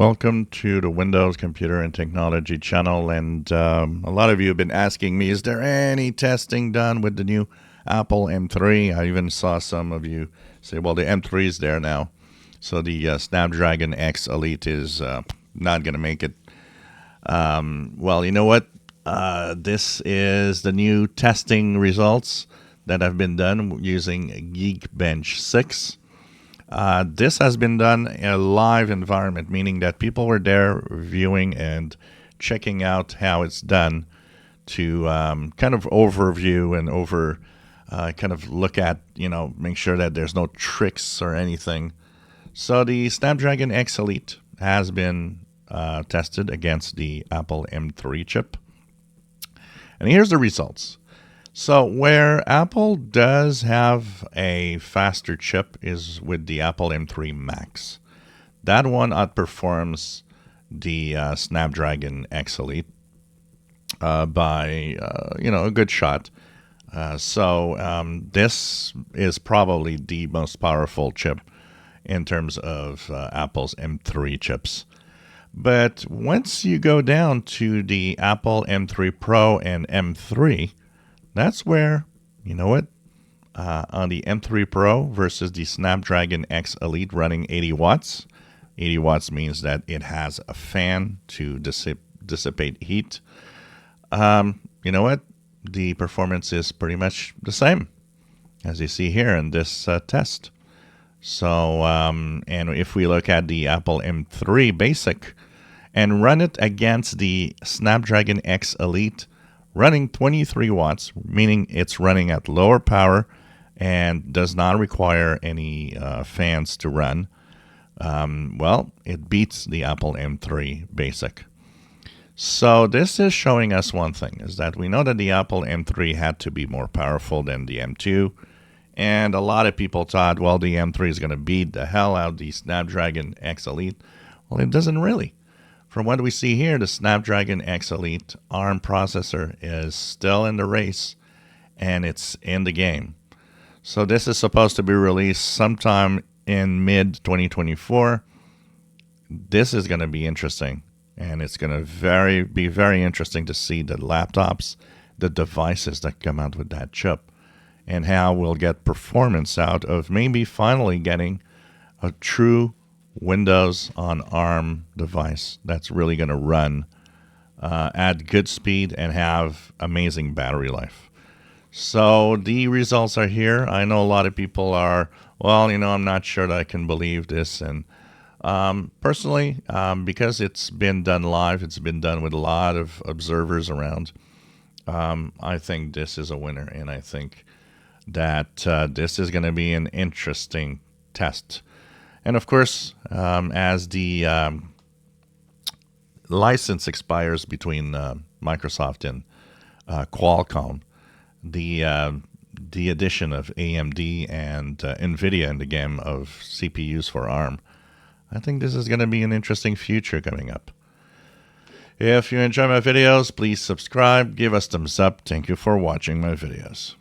Welcome to the Windows Computer and Technology channel. And a lot of you have been asking me, is there any testing done with the new Apple M3? I even saw some of you say, well, the M3 is there now. So the Snapdragon X Elite is not going to make it. Well, you know what? This is the new testing results that have been done using Geekbench 6. This has been done in a live environment, meaning that people were there viewing and checking out how it's done to kind of overview and kind of look at, make sure that there's no tricks or anything. So the Snapdragon X Elite has been tested against the Apple M3 chip. And here's the results. So where Apple does have a faster chip is with the Apple M3 Max. That one outperforms the Snapdragon X Elite by a good shot. So this is probably the most powerful chip in terms of Apple's M3 chips. But once you go down to the Apple M3 Pro and M3, that's where, on the M3 Pro versus the Snapdragon X Elite running 80 watts. 80 watts means that it has a fan to dissipate heat. You know what? The performance is pretty much the same, as you see here in this test. So, and if we look at the Apple M3 Basic and run it against the Snapdragon X Elite, running 23 watts, meaning it's running at lower power and does not require any fans to run, well, it beats the Apple M3 Basic. So this is showing us one thing, is that we know that the Apple M3 had to be more powerful than the M2, and a lot of people thought, well, the M3 is going to beat the hell out of the Snapdragon X Elite. Well, it doesn't really. From what we see here, the Snapdragon X Elite ARM processor is still in the race, and it's in the game. So this is supposed to be released sometime in mid-2024. This is going to be interesting, and it's going to be very interesting to see the laptops, the devices that come out with that chip, and how we'll get performance out of maybe finally getting a true Windows on ARM device that's really going to run at good speed and have amazing battery life. So the results are here. I know a lot of people are, well, I'm not sure that I can believe this. And personally, because it's been done live, it's been done with a lot of observers around, I think this is a winner. And I think that this is going to be an interesting test. And of course, as the license expires between Microsoft and Qualcomm, the addition of AMD and NVIDIA in the game of CPUs for ARM, I think this is going to be an interesting future coming up. If you enjoy my videos, please subscribe, give us thumbs up. Thank you for watching my videos.